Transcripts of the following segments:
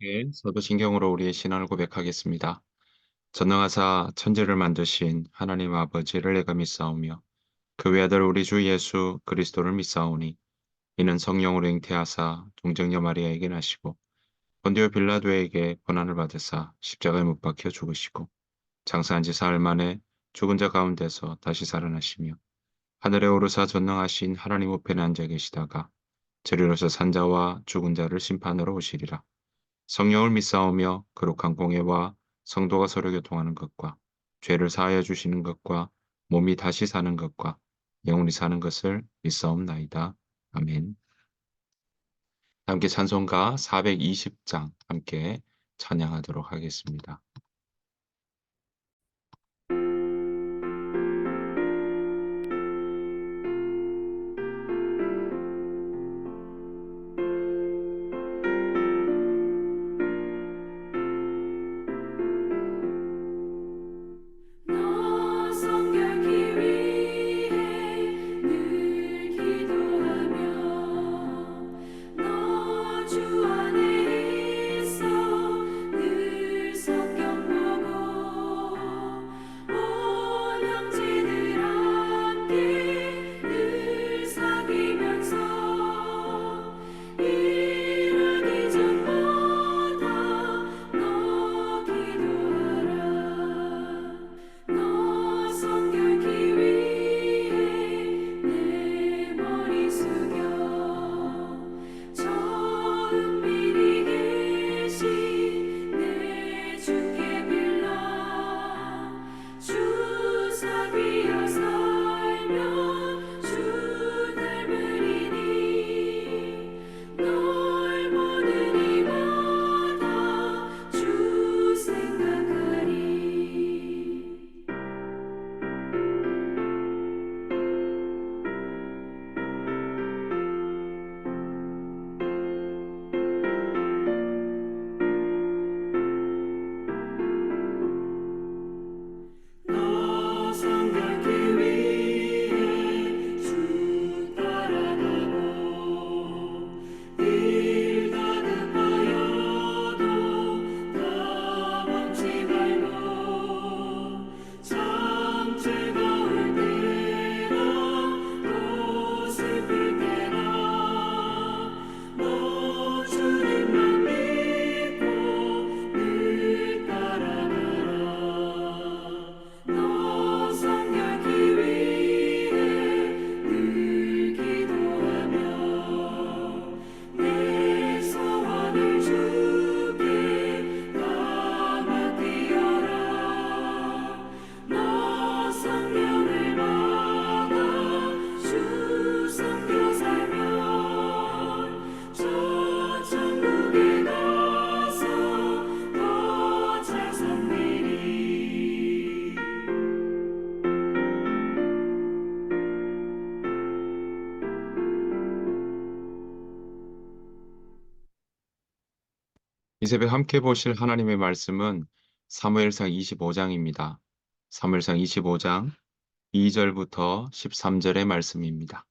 네, 사도신경으로 우리의 신앙을 고백하겠습니다. 전능하사 천지를 만드신 하나님 아버지를 내가 믿사오며 그 외아들 우리 주 예수 그리스도를 믿사오니 이는 성령으로 잉태하사 동정녀 마리아에게 나시고 본디오 빌라도에게 고난을 받으사 십자가에 못 박혀 죽으시고 장사한 지 사흘 만에 죽은 자 가운데서 다시 살아나시며 하늘에 오르사 전능하신 하나님 우편에 앉아 계시다가 저리로서 산자와 죽은 자를 심판하러 오시리라. 성령을 믿사오며 거룩한 공예와 성도가 서로 교통하는 것과 죄를 사하여 주시는 것과 몸이 다시 사는 것과 영원히 사는 것을 믿사옵나이다. 아멘. 함께 찬송가 420장 함께 찬양하도록 하겠습니다. 너 성결케 위해 늘 기도하며 너 주 안에 있어 늘 성경 보고 온 형제들 함께 늘 사귀면서 일하기 전마다 너 기도하라. 너 성결케 위해 내 머리 숙여 저 은밀히 계신 내 주께 빌라. 주 사귀어 살면 주 닮으리니 널 보는 이마다 주 생각하리. 너 성결케 위해 주 따라가고 일 다급하여도 다 멈지 말고 잠재가 올 때나 또 슬플 때나 너 주님만 믿고 늘 따라가라. 너 성결케 위해 늘 기도하며 내 소원을 주께 다 맡기어라. 너 성령을 받아 주 섬겨 살면 저 천국에 가서 더 잘 살리리. '이 새벽 함께 보실 하나님의 말씀은 사무엘상 25장입니다. 사무엘상 25장 2절부터 13절의 말씀입니다.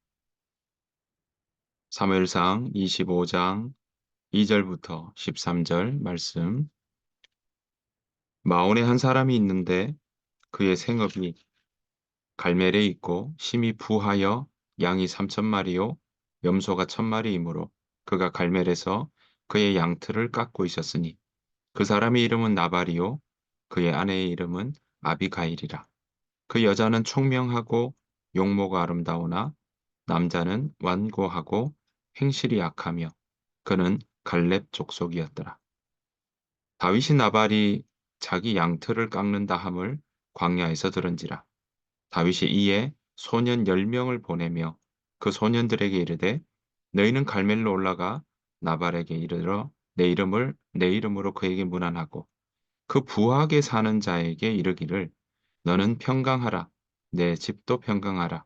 사무엘상 25장 2절부터 13절 말씀. 마온에 한 사람이 있는데 그의 생업이 갈멜에 있고 심히 부하여 양이 3,000마리요 염소가 1,000마리이므로 그가 갈멜에서 그의 양틀을 깎고 있었으니 그 사람의 이름은 나발이요 그의 아내의 이름은 아비가일이라. 그 여자는 총명하고 용모가 아름다우나 남자는 완고하고 행실이 약하며 그는 갈렙 족속이었더라. 다윗이 나발이 자기 양털을 깎는다 함을 광야에서 들은지라. 다윗이 이에 소년 10명을 보내며 그 소년들에게 이르되 너희는 갈멜로 올라가 나발에게 이르러 내 이름으로 그에게 문안하고 그 부하게 사는 자에게 이르기를 너는 평강하라. 내 집도 평강하라.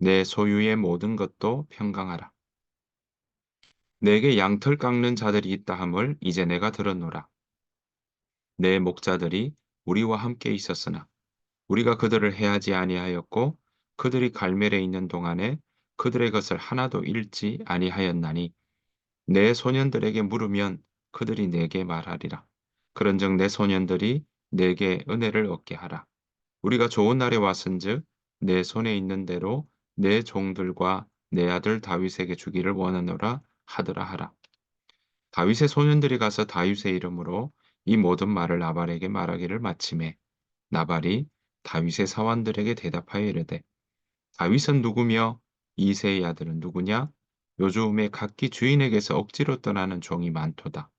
내 소유의 모든 것도 평강하라. 내게 양털 깎는 자들이 있다 함을 이제 내가 들었노라. 내 목자들이 우리와 함께 있었으나 우리가 그들을 해하지 아니하였고 그들이 갈멜에 있는 동안에 그들의 것을 하나도 잃지 아니하였나니 내 소년들에게 물으면 그들이 내게 말하리라. 그런즉 내 소년들이 내게 은혜를 얻게 하라. 우리가 좋은 날에 왔은즉 내 손에 있는 대로 내 종들과 내 아들 다윗에게 주기를 원하노라 하더라 하라. 다윗의 소년들이 가서 다윗의 이름으로 이 모든 말을 나발에게 말하기를 마치매 나발이 다윗의 사환들에게 대답하여 이르되 다윗은 누구며 이새의 아들은 누구냐? 요즘에 각기 주인에게서 억지로 떠나는 종이 많도다.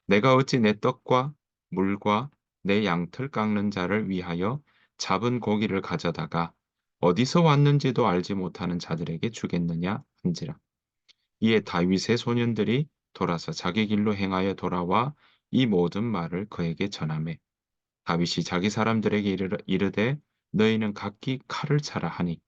내가 어찌 내 떡과 물과 내 양털 깎는 자를 위하여 잡은 고기를 가져다가 어디서 왔는지도 알지 못하는 자들에게 주겠느냐 한지라. 이에 다윗의 소년들이 돌아서 자기 길로 행하여 돌아와 이 모든 말을 그에게 전하매 다윗이 자기 사람들에게 이르되 너희는 각기 칼을 차라 하니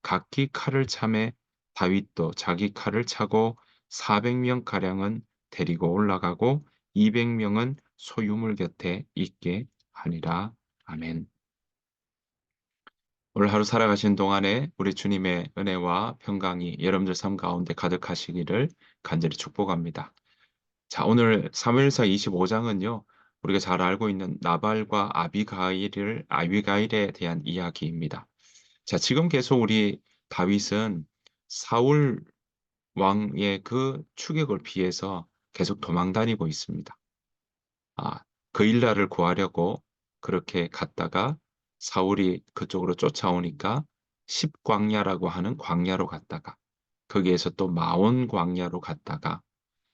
각기 칼을 차매 다윗도 자기 칼을 차고 400명 가량은 데리고 올라가고 200명은 소유물 곁에 있게 하니라. 아멘. 오늘 하루 살아가신 동안에 우리 주님의 은혜와 평강이 여러분들 삶 가운데 가득하시기를 간절히 축복합니다. 자, 오늘 사무엘상 25장은요. 우리가 잘 알고 있는 나발과 아비가일에 대한 이야기입니다. 자, 지금 계속 우리 다윗은 사울 왕의 그 추격을 피해서 계속 도망 다니고 있습니다. 그 일라를 구하려고 그렇게 갔다가 사울이 그쪽으로 쫓아오니까 십광야라고 하는 광야로 갔다가 거기에서 또 마온 광야로 갔다가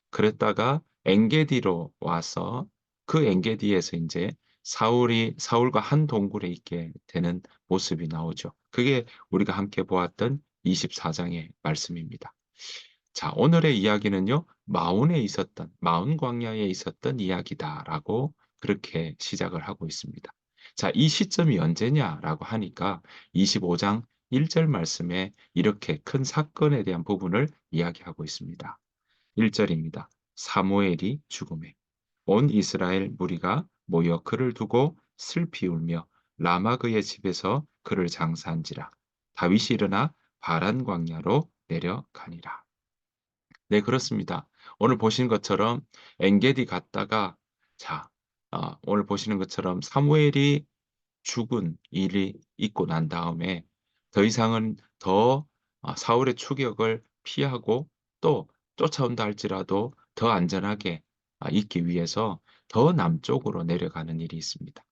그랬다가 엔게디로 와서 그 엔게디에서 이제 사울과 한 동굴에 있게 되는 모습이 나오죠. 그게 우리가 함께 보았던 24장의 말씀입니다. 자, 오늘의 이야기는요, 마온 광야에 있었던 이야기다라고 그렇게 시작을 하고 있습니다. 자, 이 시점이 언제냐라고 하니까 25장 1절 말씀에 이렇게 큰 사건에 대한 부분을 이야기하고 있습니다. 1절입니다. 사무엘이 죽음에 온 이스라엘 무리가 모여 그를 두고 슬피 울며 라마 그의 집에서 그를 장사한지라. 다윗이 일어나 바란 광야로 내려가니라. 네, 그렇습니다. 오늘 보신 것처럼 엔게디 갔다가 자, 오늘 보시는 것처럼 사무엘이 죽은 일이 있고 난 다음에 더 이상은 더 사울의 추격을 피하고 또 쫓아온다 할지라도 더 안전하게 있기 위해서 더 남쪽으로 내려가는 일이 있습니다.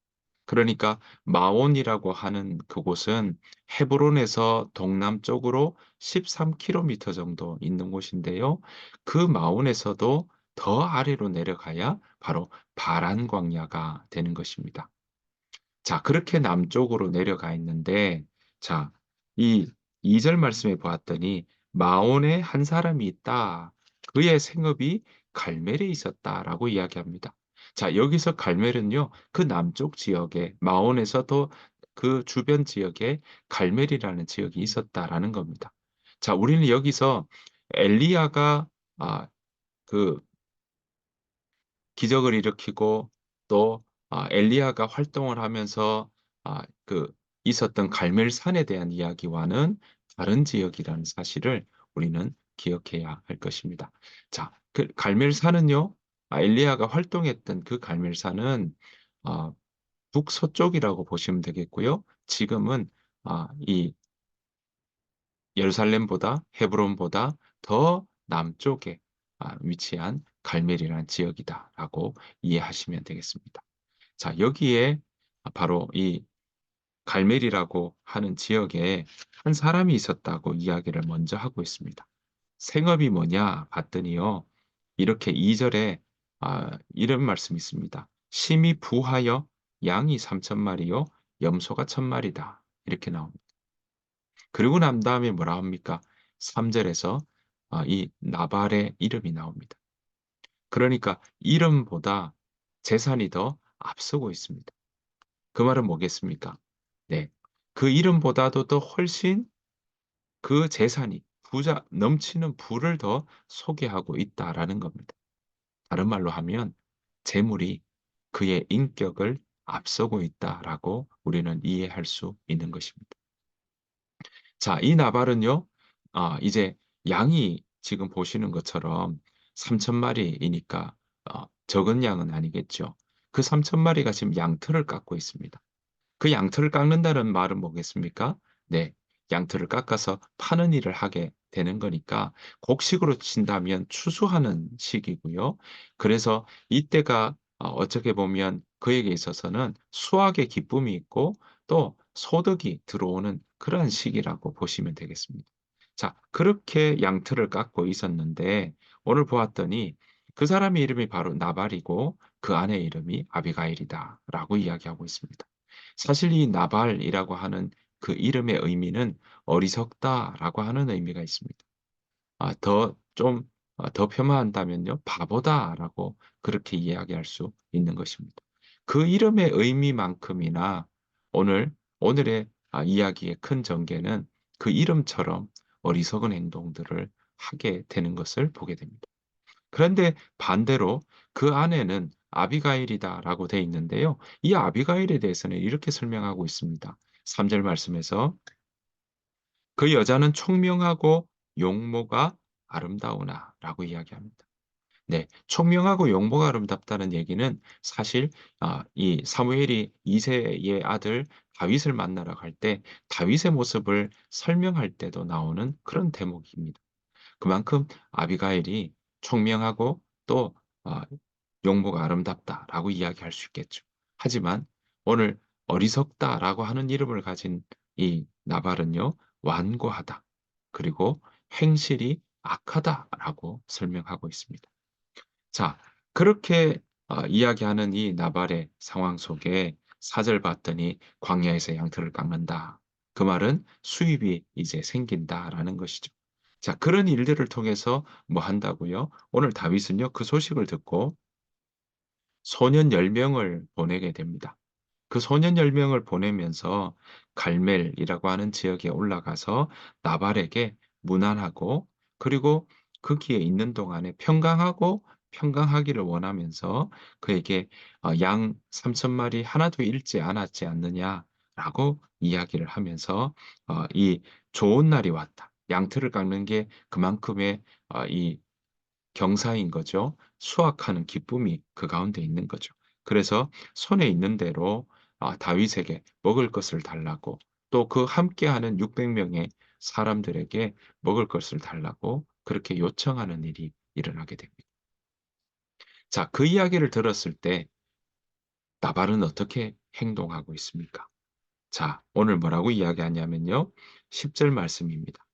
그러니까 마온이라고 하는 그곳은 헤브론에서 동남쪽으로 13km 정도 있는 곳인데요. 그 마온에서도 더 아래로 내려가야 바로 바란 광야가 되는 것입니다. 자, 그렇게 남쪽으로 내려가 있는데, 자, 이 2절 말씀에 보았더니, 마온에 한 사람이 있다. 그의 생업이 갈멜에 있었다라고 이야기합니다. 자, 여기서 갈멜은요, 그 남쪽 지역에, 마온에서도 그 주변 지역에 갈멜이라는 지역이 있었다라는 겁니다. 자, 우리는 여기서 엘리야가, 아, 그 기적을 일으키고 또 엘리야가 활동을 하면서 그 있었던 갈멜산에 대한 이야기와는 다른 지역이라는 사실을 우리는 기억해야 할 것입니다. 자, 그 갈멜산은요, 엘리야가 활동했던 그 갈멜산은 아, 북서쪽이라고 보시면 되겠고요. 지금은 이 예루살렘보다 헤브론보다 더 남쪽에 위치한 갈멜이라는 지역이다라고 이해하시면 되겠습니다. 자, 여기에 바로 이 갈멜이라고 하는 지역에 한 사람이 있었다고 이야기를 먼저 하고 있습니다. 생업이 뭐냐 봤더니요. 이렇게 2절에 이런 말씀이 있습니다. 심히 부하여 양이 3,000마리요 염소가 1,000마리다. 이렇게 나옵니다. 그리고 난 다음에 뭐라 합니까? 3절에서 이 나발의 이름이 나옵니다. 그러니까 이름보다 재산이 더 앞서고 있습니다. 그 말은 뭐겠습니까? 네. 그 이름보다도 더 훨씬 그 재산이 넘치는 부를 더 소개하고 있다라는 겁니다. 다른 말로 하면 재물이 그의 인격을 앞서고 있다라고 우리는 이해할 수 있는 것입니다. 자, 이 나발은요, 이제 양이 지금 보시는 것처럼 3,000마리이니까 적은 양은 아니겠죠. 그 3천 마리가 지금 양털을 깎고 있습니다. 그 양털을 깎는다는 말은 뭐겠습니까? 네. 양털을 깎아서 파는 일을 하게 되는 거니까 곡식으로 친다면 추수하는 시기고요. 그래서 이때가 어떻게 보면 그에게 있어서는 수확의 기쁨이 있고 또 소득이 들어오는 그러한 시기라고 보시면 되겠습니다. 자, 그렇게 양털을 깎고 있었는데 오늘 보았더니 그 사람의 이름이 바로 나발이고 그 아내의 이름이 아비가일이다라고 이야기하고 있습니다. 사실 이 나발이라고 하는 그 이름의 의미는 어리석다라고 하는 의미가 있습니다. 더 좀 더 폄하한다면요. 바보다라고 그렇게 이야기할 수 있는 것입니다. 그 이름의 의미만큼이나 오늘의 이야기의 큰 전개는 그 이름처럼 어리석은 행동들을 하게 되는 것을 보게 됩니다. 그런데 반대로 그 아내는 아비가일이다라고 되어 있는데요. 이 아비가일에 대해서는 이렇게 설명하고 있습니다. 3절 말씀에서 그 여자는 총명하고 용모가 아름다우나라고 이야기합니다. 네. 총명하고 용모가 아름답다는 얘기는 사실 이 사무엘이 이새의 아들 다윗을 만나러 갈 때 다윗의 모습을 설명할 때도 나오는 그런 대목입니다. 그만큼 아비가일이 총명하고 또 어 용모가 아름답다라고 이야기할 수 있겠죠. 하지만 오늘 어리석다라고 하는 이름을 가진 이 나발은요. 완고하다. 그리고 행실이 악하다라고 설명하고 있습니다. 자, 그렇게 이야기하는 이 나발의 상황 속에 4절 봤더니 "광야에서 양털을 깎는다." 그 말은 수입이 이제 생긴다라는 것이죠. 자, 그런 일들을 통해서 뭐 한다고요? 오늘 다윗은요 그 소식을 듣고 소년 10 명을 보내게 됩니다. 그 소년 10 명을 보내면서 갈멜이라고 하는 지역에 올라가서 나발에게 문안하고 그리고 거기에 있는 동안에 평강하고 평강하기를 원하면서 그에게 "양 3천 마리 하나도 잃지 않았지 않느냐?"라고 이야기를 하면서 이 "좋은 날이 왔다." 양털을 깎는 게 그만큼의 이 경사인 거죠. 수확하는 기쁨이 그 가운데 있는 거죠. 그래서 손에 있는 대로 다윗에게 먹을 것을 달라고 또 그 함께하는 600 명의 사람들에게 먹을 것을 달라고 그렇게 요청하는 일이 일어나게 됩니다. 자, 그 이야기를 들었을 때 나발은 어떻게 행동하고 있습니까? 자, 오늘 뭐라고 이야기하냐면요. 10절 말씀입니다.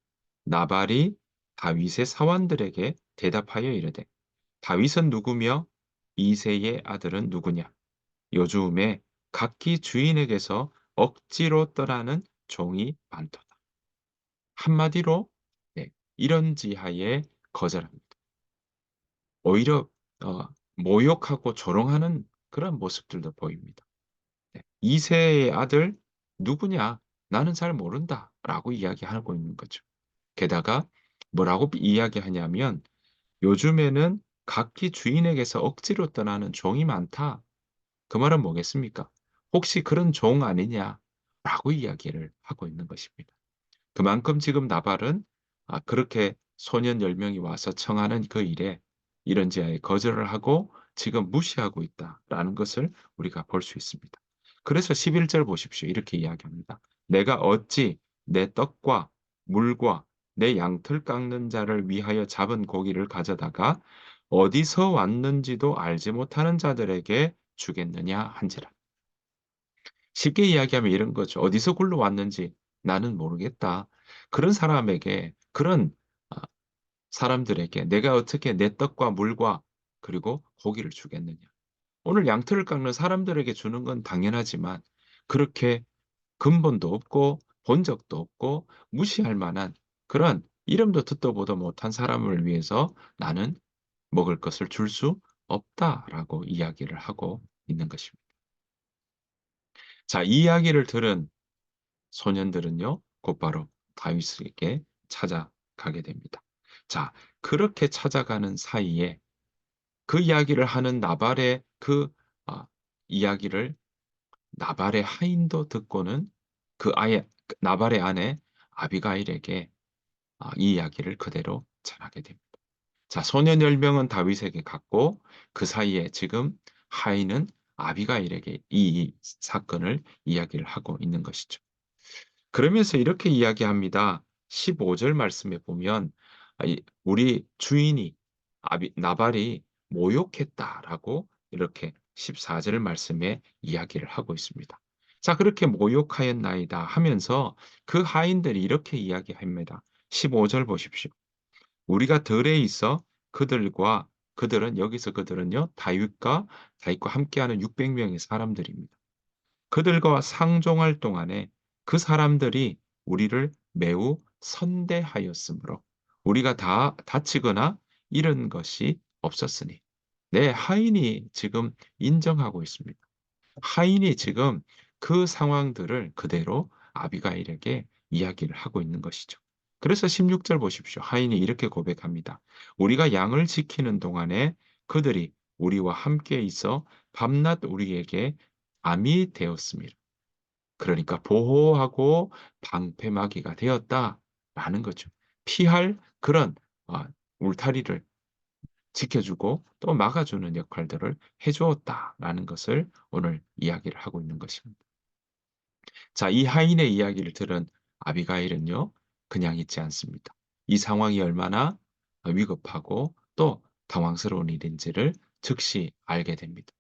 나발이 다윗의 사원들에게 대답하여 이르되 다윗은 누구며 이새의 아들은 누구냐? 요즘에 각기 주인에게서 억지로 떠나는 종이 많도다. 한마디로 네, 이런 지하에 거절합니다. 오히려 어, 모욕하고 조롱하는 그런 모습들도 보입니다. 네. 이새의 아들 누구냐? 나는 잘 모른다라고 이야기하고 있는 거죠. 게다가 뭐라고 이야기하냐면 요즘에는 각기 주인에게서 억지로 떠나는 종이 많다. 그 말은 뭐겠습니까? 혹시 그런 종 아니냐라고 이야기를 하고 있는 것입니다. 그만큼 지금 나발은 그렇게 소년 10 명이 와서 청하는 그 일에 이런지하에 거절을 하고 지금 무시하고 있다라는 것을 우리가 볼 수 있습니다. 그래서 11절 보십시오. 이렇게 이야기합니다. "내가 어찌 내 떡과 물과 내 양털 깎는 자를 위하여 잡은 고기를 가져다가 어디서 왔는지도 알지 못하는 자들에게 주겠느냐 한지라." 쉽게 이야기하면 이런 거죠. "어디서 굴러왔는지 나는 모르겠다." 그런 사람에게 그런 아 사람들에게 내가 어떻게 내 떡과 물과 그리고 고기를 주겠느냐. 오늘 양털을 깎는 사람들에게 주는 건 당연하지만 그렇게 근본도 없고 본 적도 없고 무시할 만한 그런 이름도 듣도 보도 못한 사람을 위해서 "나는 먹을 것을 줄 수 없다."라고 이야기를 하고 있는 것입니다. 자, 이 이야기를 들은 소년들은요 곧바로 다윗에게 찾아가게 됩니다. 자, 그렇게 찾아가는 사이에 그 이야기를 하는 나발의 그 이야기를 나발의 하인도 듣고는 나발의 아내 아비가일에게 이 이야기를 그대로 전하게 됩니다. 자, 소년 10명은 다윗에게 갔고 그 사이에 지금 하인은 아비가일에게 이 사건을 이야기를 하고 있는 것이죠. 그러면서 이렇게 이야기합니다. 15절 말씀에 보면 우리 주인이 나발이 모욕했다라고 이렇게 14절 말씀에 이야기를 하고 있습니다. 자, 그렇게 모욕하였나이다 하면서 그 하인들이 이렇게 이야기합니다. 15절 보십시오. 우리가 들에 있어 그들은 여기서 그들은요 다윗과 함께하는 600명의 사람들입니다. 그들과 상종할 동안에 그 사람들이 우리를 매우 선대하였으므로 우리가 다 다치거나 이런 것이 없었으니. 네, 하인이 지금 인정하고 있습니다. 하인이 지금 그 상황들을 그대로 아비가일에게 이야기를 하고 있는 것이죠. 그래서 16절 보십시오. 하인이 이렇게 고백합니다. 우리가 양을 지키는 동안에 그들이 우리와 함께 있어 밤낮 우리에게 암이 되었습니다. 그러니까 보호하고 방패막이가 되었다라는 거죠. 피할 그런 울타리를 지켜주고 또 막아주는 역할들을 해 주었다라는 것을 오늘 이야기를 하고 있는 것입니다. 자, 이 하인의 이야기를 들은 아비가일은요, 그냥 있지 않습니다. 이 상황이 얼마나 위급하고 또 당황스러운 일인지를 즉시 알게 됩니다.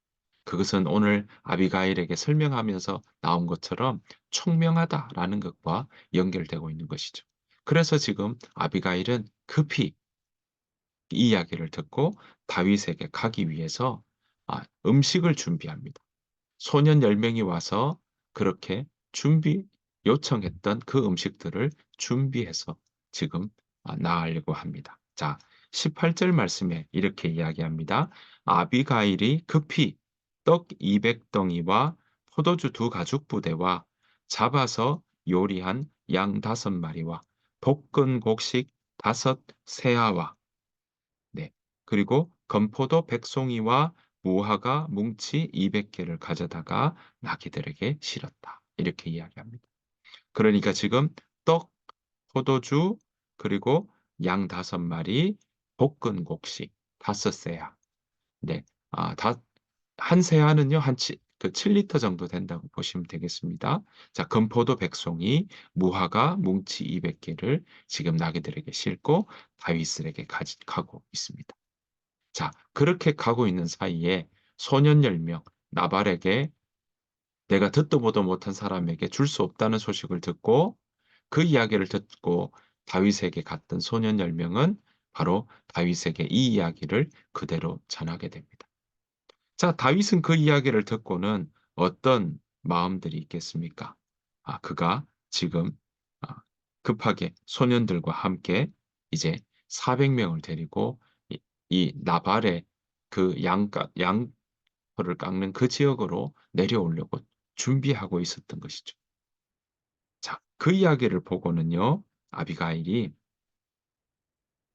그것은 오늘 아비가일에게 설명하면서 나온 것처럼 총명하다라는 것과 연결되고 있는 것이죠. 그래서 지금 아비가일은 급히 이 이야기를 듣고 다윗에게 가기 위해서 음식을 준비합니다. 소년 10명이 와서 그렇게 요청했던 그 음식들을 준비해서 지금 나아가려고 합니다. 자, 18절 말씀에 이렇게 이야기합니다. 아비가일이 급히 떡 200덩이와 포도주 2가죽 부대와 잡아서 요리한 양 5마리와 볶은 곡식 5세아와 네. 그리고 건포도 100송이와 무화과 뭉치 200개를 가져다가 나귀들에게 실었다. 이렇게 이야기합니다. 그러니까 지금 떡, 포도주, 그리고 양 5마리, 볶은 곡식 5세야. 네. 한 세아는요, 그 7리터 정도 된다고 보시면 되겠습니다. 자, 건포도 100송이, 무화과 뭉치 200개를 지금 나귀들에게 싣고 다윗에게 가고 있습니다. 자, 그렇게 가고 있는 사이에 소년 10명, 나발에게 내가 듣도 보도 못한 사람에게 줄 수 없다는 소식을 듣고 그 이야기를 듣고 다윗에게 갔던 소년 10명은 바로 다윗에게 이 이야기를 그대로 전하게 됩니다. 자, 다윗은 그 이야기를 듣고는 어떤 마음들이 있겠습니까? 그가 지금 아, 급하게 소년들과 함께 이제 400명을 데리고 이 나발의 그 양털을 깎는 그 지역으로 내려오려고 준비하고 있었던 것이죠. 자, 그 이야기를 보고는요, 아비가일이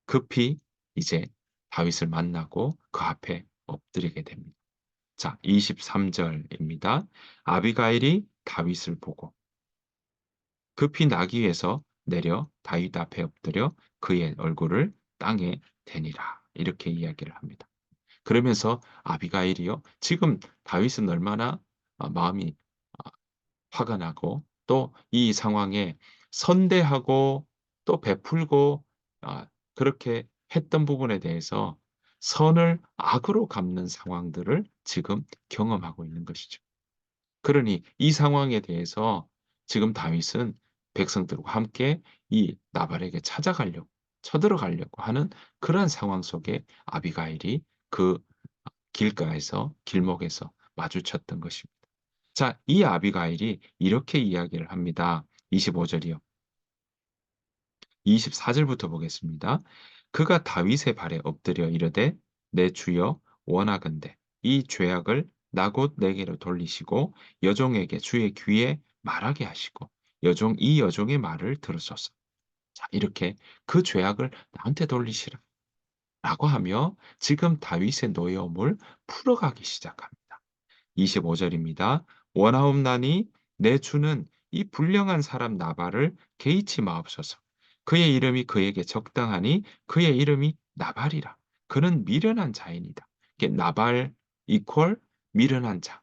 급히 이제 다윗을 만나고 그 앞에 엎드리게 됩니다. 자, 23절입니다. 아비가일이 다윗을 보고 급히 나귀에서 내려 다윗 앞에 엎드려 그의 얼굴을 땅에 대니라. 이렇게 이야기를 합니다. 그러면서 아비가일이요. 지금 다윗은 얼마나 마음이 아, 화가 나고 또 이 상황에 선대하고 또 베풀고 그렇게 했던 부분에 대해서 선을 악으로 갚는 상황들을 지금 경험하고 있는 것이죠. 그러니 이 상황에 대해서 지금 다윗은 백성들과 함께 이 나발에게 쳐들어가려고 하는 그러한 상황 속에 아비가일이 그 길목에서 마주쳤던 것입니다. 자, 이 아비가일이 이렇게 이야기를 합니다. 25절이요. 24절부터 보겠습니다. 그가 다윗의 발에 엎드려 이르되 내 주여 원하건대 이 죄악을 나곧 내게로 돌리시고 여종에게 주의 귀에 말하게 하시고 이 여종의 말을 들으소서. 자, 이렇게 그 죄악을 나한테 돌리시라. 라고 하며 지금 다윗의 노여움을 풀어가기 시작합니다. 25절입니다. 원하옵나니 내 주는 이 불량한 사람 나발을 개의치 마옵소서. 그의 이름이 그에게 적당하니 그의 이름이 나발이라. 그는 미련한 자이니다. 이게 나발 이퀄 미련한 자.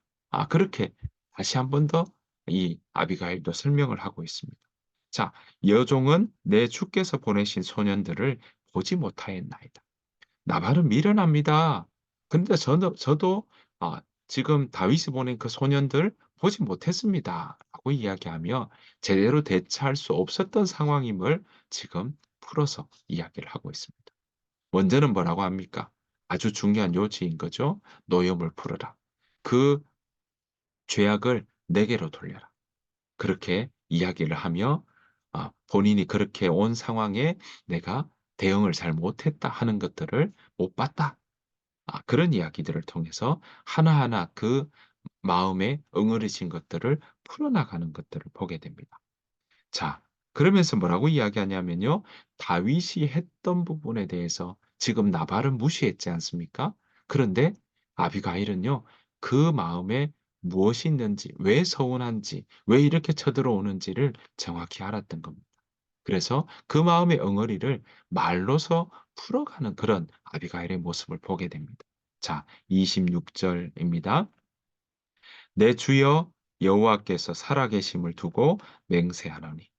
그렇게 다시 한 번 더 이 아비가일도 설명을 하고 있습니다. 자, 여종은 내 주께서 보내신 소년들을 보지 못하였나이다. 나발은 미련합니다. 근데 저도 지금 다윗이 보낸 그 소년들 보지 못했습니다. 라고 이야기하며 제대로 대처할 수 없었던 상황임을 지금 풀어서 이야기를 하고 있습니다. 먼저는 뭐라고 합니까? 아주 중요한 요지인 거죠. 노염을 풀어라. 그 죄악을 내게로 돌려라. 그렇게 이야기를 하며 본인이 그렇게 온 상황에 내가 대응을 잘 못했다 하는 것들을 못 봤다. 그런 이야기들을 통해서 하나하나 그 마음에 응어리진 것들을 풀어나가는 것들을 보게 됩니다. 자, 그러면서 뭐라고 이야기하냐면요. 다윗이 했던 부분에 대해서 지금 나발은 무시했지 않습니까? 그런데 아비가일은요. 그 마음에 무엇이 있는지, 왜 서운한지, 왜 이렇게 쳐들어오는지를 정확히 알았던 겁니다. 그래서 그 마음의 엉어리를 말로서 풀어가는 그런 아비가일의 모습을 보게 됩니다. 자, 26절입니다. 내 주여 여호와께서 살아계심을 두고 맹세하노니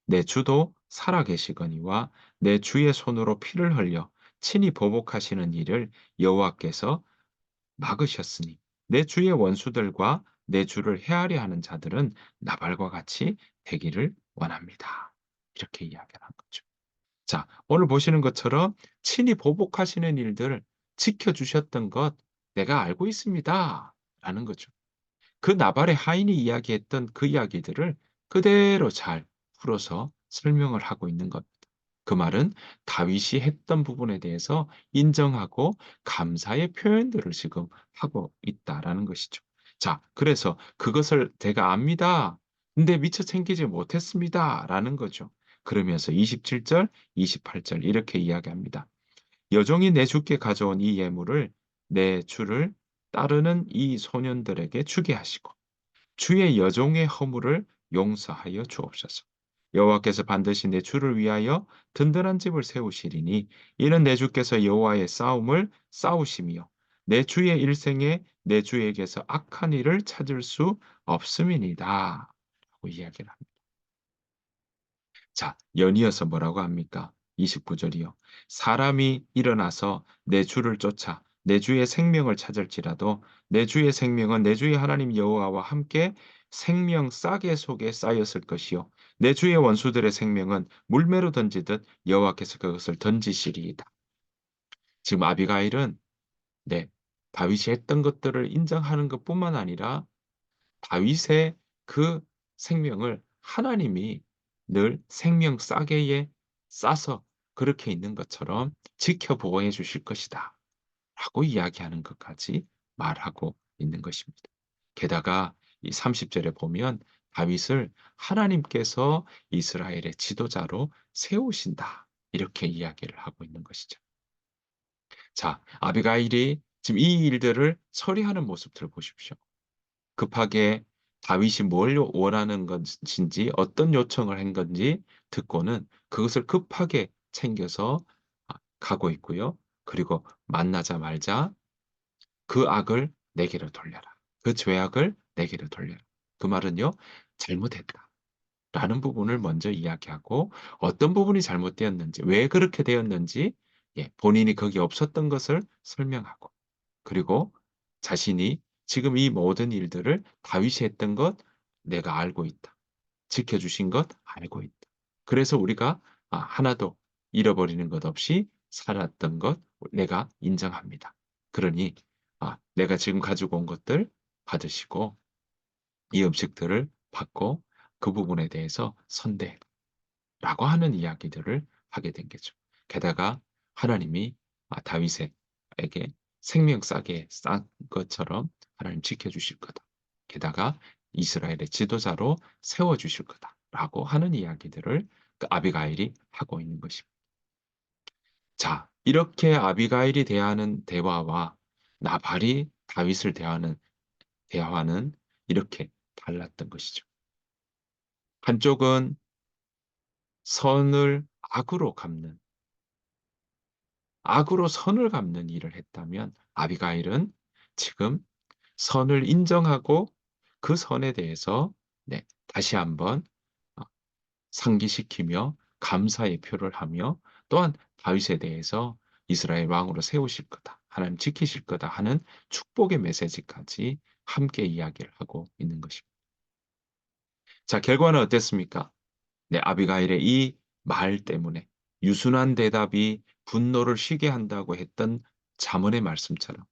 내 주도 살아계시거니와 내 주의 손으로 피를 흘려 친히 보복하시는 일을 여호와께서 막으셨으니 내 주의 원수들과 내 주를 헤아려 하는 자들은 나발과 같이 되기를 원합니다. 이렇게 이야기를 한 거죠. 자, 오늘 보시는 것처럼 친히 보복하시는 일들 지켜주셨던 것 내가 알고 있습니다. 라는 거죠. 그 나발의 하인이 이야기했던 그 이야기들을 그대로 잘 풀어서 설명을 하고 있는 겁니다. 그 말은 다윗이 했던 부분에 대해서 인정하고 감사의 표현들을 지금 하고 있다라는 것이죠. 자, 그래서 그것을 제가 압니다. 근데 미처 챙기지 못했습니다라는 거죠. 그러면서 27절, 28절 이렇게 이야기합니다. 여종이 내 주께 가져온 이 예물을 내 주를 따르는 이 소년들에게 주게 하시고 주의 여종의 허물을 용서하여 주옵소서. 여호와께서 반드시 내 주를 위하여 든든한 집을 세우시리니 이는 내 주께서 여호와의 싸움을 싸우시며 내 주의 일생에 내 주에게서 악한 일을 찾을 수 없음이니이다. 라고 이야기를 합니다. 자, 연이어서 뭐라고 합니까? 29절이요. 사람이 일어나서 내 주를 쫓아 내 주의 생명을 찾을지라도 내 주의 생명은 내 주의 하나님 여호와와 함께 생명 싸개 속에 쌓였을 것이요. 내 주의 원수들의 생명은 물매로 던지듯 여호와께서 그것을 던지시리이다. 지금 아비가일은 네, 다윗이 했던 것들을 인정하는 것뿐만 아니라 다윗의 그 생명을 하나님이 늘 생명 싸개에 싸서 그렇게 있는 것처럼 지켜 보호해 주실 것이다. 라고 이야기하는 것까지 말하고 있는 것입니다. 게다가 이 30절에 보면 다윗을 하나님께서 이스라엘의 지도자로 세우신다. 이렇게 이야기를 하고 있는 것이죠. 자, 아비가일이 지금 이 일들을 처리하는 모습들을 보십시오. 급하게 다윗이 뭘 원하는 것인지 어떤 요청을 한 건지 듣고는 그것을 급하게 챙겨서 가고 있고요. 그리고 만나자마자 그 악을 내게로 돌려라. 그 죄악을 내게로 돌려라. 그 말은요. 잘못했다. 라는 부분을 먼저 이야기하고 어떤 부분이 잘못되었는지, 왜 그렇게 되었는지 본인이 거기 없었던 것을 설명하고 그리고 자신이 지금 이 모든 일들을 다윗이 했던 것 내가 알고 있다. 지켜주신 것 알고 있다. 그래서 우리가 하나도 잃어버리는 것 없이 살았던 것 내가 인정합니다. 그러니 내가 지금 가지고 온 것들 받으시고 이 음식들을 받고 그 부분에 대해서 선대라고 하는 이야기들을 하게 된 거죠. 게다가 하나님이 다윗에게 생명 싸게 싼 것처럼 하나님 지켜주실 거다. 게다가 이스라엘의 지도자로 세워주실 거다라고 하는 이야기들을 그 아비가일이 하고 있는 것입니다. 자, 이렇게 아비가일이 대하는 대화와 나발이 다윗을 대하는 대화는 이렇게 달랐던 것이죠. 한쪽은 선을 악으로 갚는 악으로 선을 갚는 일을 했다면 아비가일은 지금 선을 인정하고 그 선에 대해서 네, 다시 한번 어 상기시키며 감사의 표를 하며 또한 다윗에 대해서 이스라엘 왕으로 세우실 거다. 하나님 지키실 거다 하는 축복의 메시지까지 함께 이야기를 하고 있는 것입니다. 자, 결과는 어땠습니까? 네, 아비가일의 이 말 때문에 유순한 대답이 분노를 쉬게 한다고 했던 잠언의 말씀처럼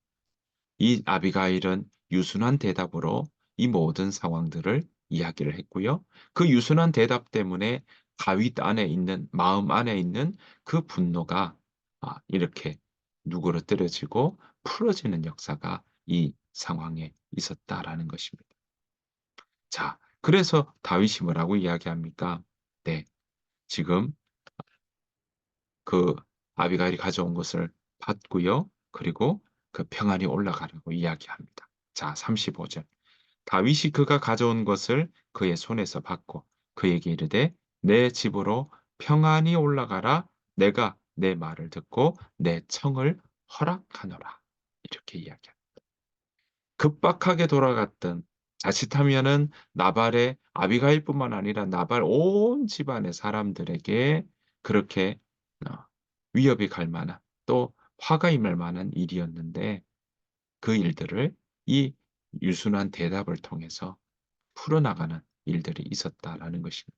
이 아비가일은 유순한 대답으로 이 모든 상황들을 이야기를 했고요. 그 유순한 대답 때문에 다윗 안에 있는 마음 안에 있는 그 분노가 이렇게 누그러뜨려지고 풀어지는 역사가 이 상황에 있었다라는 것입니다. 자, 그래서 다윗이 뭐라고 이야기합니까? 네, 지금 그 아비가일이 가져온 것을 받고요. 그리고 그 평안히 올라가라고 이야기합니다. 자, 35절. 다윗이 그가 가져온 것을 그의 손에서 받고 그에게 이르되 내 집으로 평안히 올라가라. 내가 내 말을 듣고 내 청을 허락하노라. 이렇게 이야기합니다. 급박하게 돌아갔던 자칫하면은 나발의 아비가일뿐만 아니라 나발 온 집안의 사람들에게 그렇게 어 위협이 갈 만한 또 화가 임할 만한 일이었는데 그 일들을 이 유순한 대답을 통해서 풀어나가는 일들이 있었다라는 것입니다.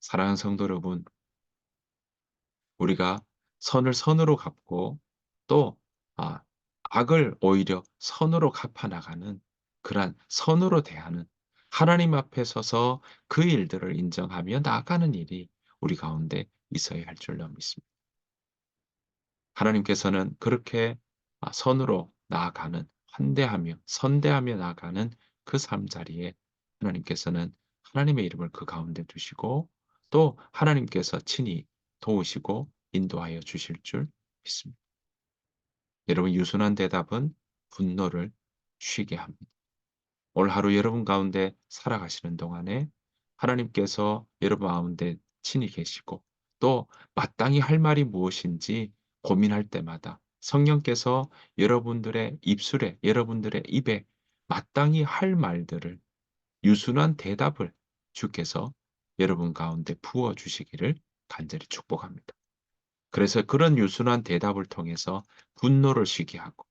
사랑하는 성도 여러분, 우리가 선을 선으로 갚고 또 아 악을 오히려 선으로 갚아 나가는 그러한 선으로 대하는 하나님 앞에 서서 그 일들을 인정하며 나아가는 일이 우리 가운데 있어야 할 줄로 믿습니다. 하나님께서는 그렇게 선으로 나아가는 환대하며 선대하며 나아가는 그 삶자리에 하나님께서는 하나님의 이름을 그 가운데 두시고 또 하나님께서 친히 도우시고 인도하여 주실 줄 믿습니다. 여러분 유순한 대답은 분노를 쉬게 합니다. 오늘 하루 여러분 가운데 살아가시는 동안에 하나님께서 여러분 가운데 친히 계시고 또 마땅히 할 말이 무엇인지 고민할 때마다 성령께서 여러분들의 입술에 여러분들의 입에 마땅히 할 말들을 유순한 대답을 주께서 여러분 가운데 부어 주시기를 간절히 축복합니다. 그래서 그런 유순한 대답을 통해서 분노를 쉬게 하고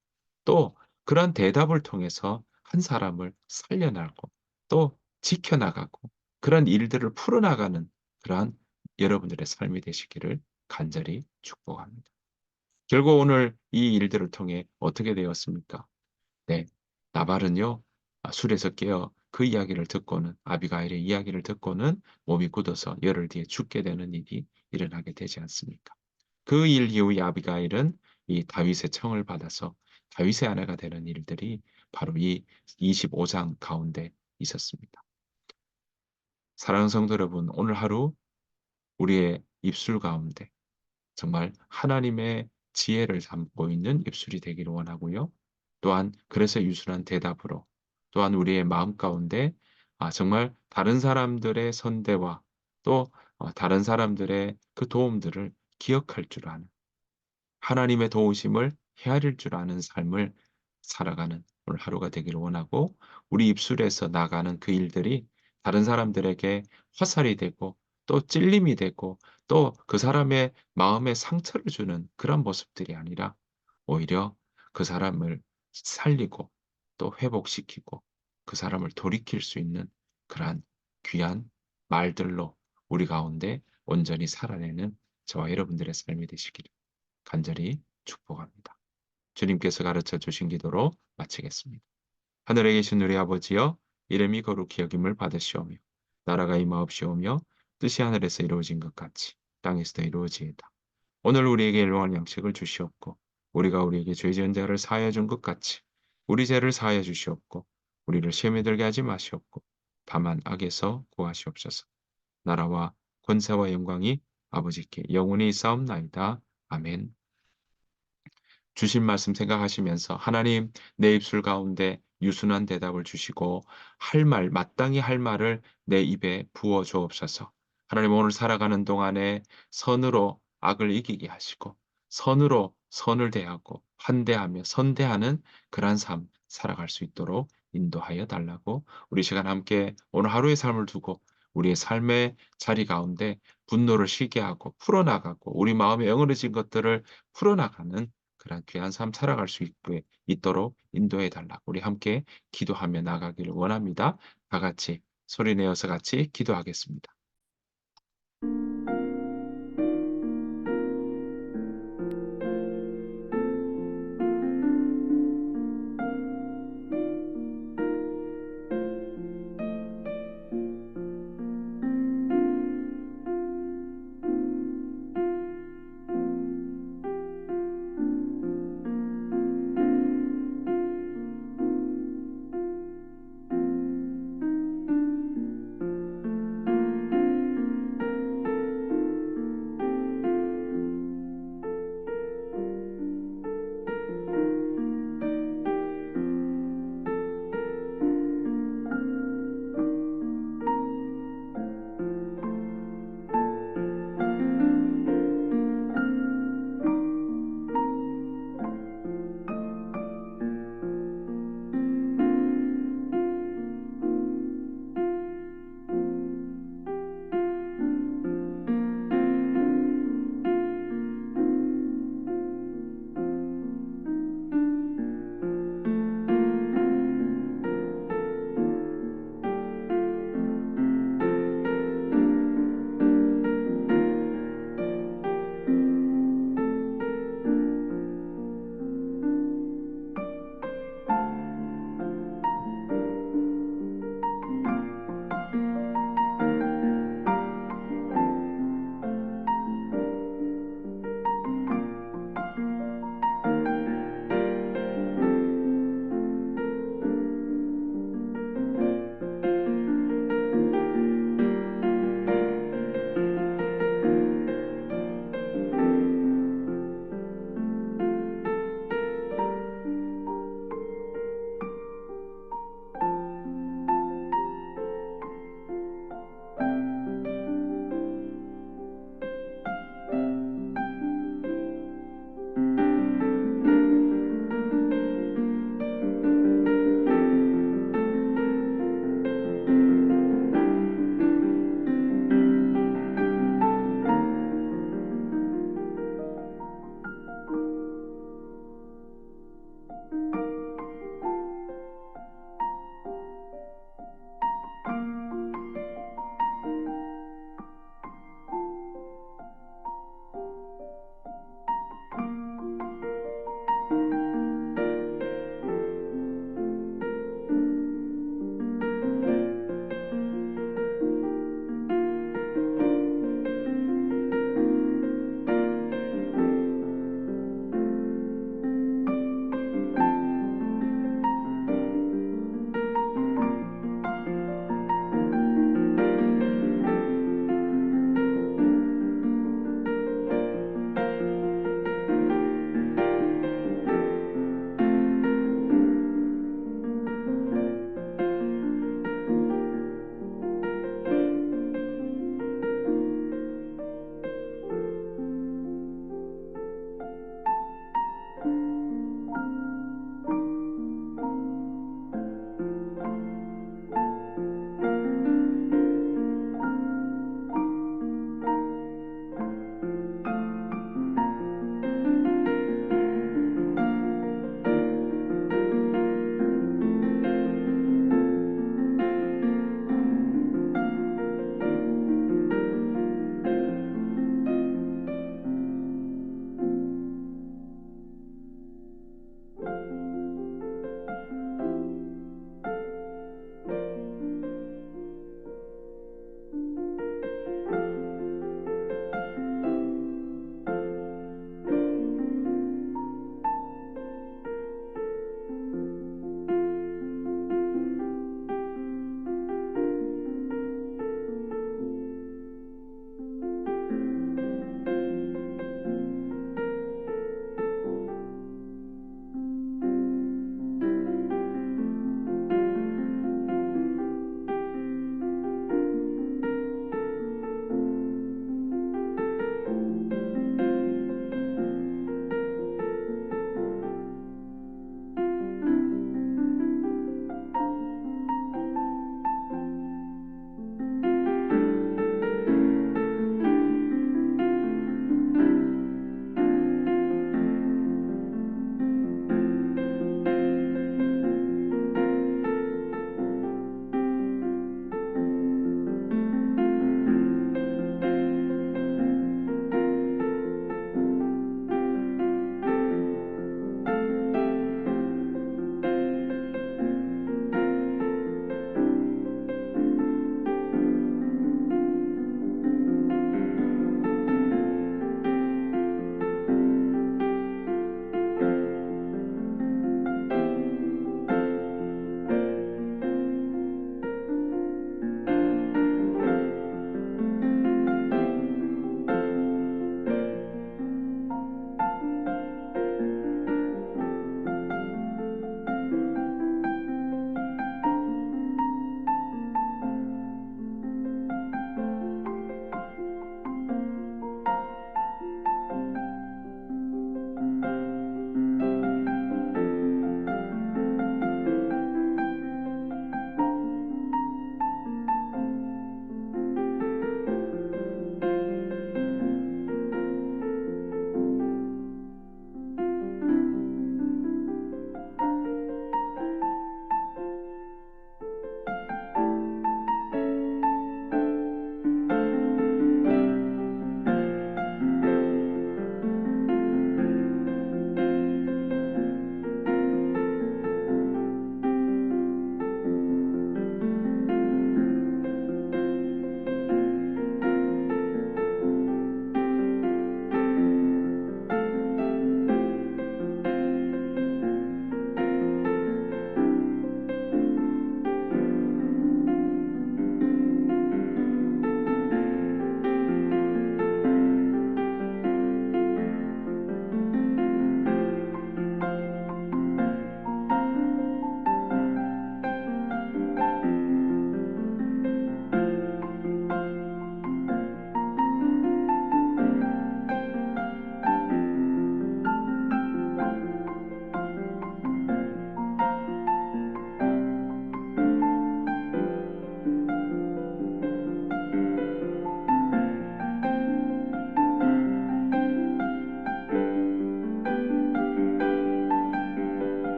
또 그런 대답을 통해서 한 사람을 살려나가고 또 지켜나가고 그런 일들을 풀어나가는 그러한 여러분들의 삶이 되시기를 간절히 축복합니다. 결국 오늘 이 일들을 통해 어떻게 되었습니까? 네. 나발은요. 술에서 깨어 그 이야기를 듣고는 아비가일의 이야기를 듣고는 몸이 굳어서 열흘 뒤에 죽게 되는 일이 일어나게 되지 않습니까? 그 일 이후에 아비가일은 이 다윗의 청을 받아서 다윗의 아내가 되는 일들이 바로 이 25장 가운데 있었습니다. 사랑하는 성도 여러분, 오늘 하루 우리의 입술 가운데 정말 하나님의 지혜를 담고 있는 입술이 되기를 원하고요. 또한 그래서 유순한 대답으로 또한 우리의 마음 가운데 정말 다른 사람들의 선대와 또 다른 사람들의 그 도움들을 기억할 줄 아는 하나님의 도우심을 헤아릴 줄 아는 삶을 살아가는 오늘 하루가 되기를 원하고 우리 입술에서 나가는 그 일들이 다른 사람들에게 화살이 되고 또 찔림이 되고 또 그 사람의 마음에 상처를 주는 그런 모습들이 아니라 오히려 그 사람을 살리고 또 회복시키고 그 사람을 돌이킬 수 있는 그러한 귀한 말들로 우리 가운데 온전히 살아내는 저와 여러분들의 삶이 되시기를 간절히 축복합니다. 주님께서 가르쳐 주신 기도로 마치겠습니다. 하늘에 계신 우리 아버지여 이름이 거룩히 여김을 받으시오며 나라가 임하옵시오며 뜻이 하늘에서 이루어진 것 같이 땅에서도 이루어지이다. 오늘 우리에게 일용할 양식을 주시옵고 우리가 우리에게 죄 지은 자를 사하여 준 것 같이 우리 죄를 사하여 주시옵고 우리를 시험에 들게 하지 마시옵고 다만 악에서 구하시옵소서. 나라와 권세와 영광이 아버지께 영원히 있사옵나이다. 아멘. 주신 말씀 생각하시면서 하나님 내 입술 가운데 유순한 대답을 주시고 할 말, 마땅히 할 말을 내 입에 부어 주옵소서. 하나님 오늘 살아가는 동안에 선으로 악을 이기게 하시고 선으로 선을 대하고 환대하며 선대하는 그러한 삶 살아갈 수 있도록 인도하여 달라고 우리 시간 함께 오늘 하루의 삶을 두고 우리의 삶의 자리 가운데 분노를 쉬게 하고 풀어나가고 우리 마음에 엉그러진 것들을 풀어나가는 그런 귀한 삶 살아갈 수 있도록 인도해 달라고 우리 함께 기도하며 나가기를 원합니다. 다 같이 소리 내어서 같이 기도하겠습니다.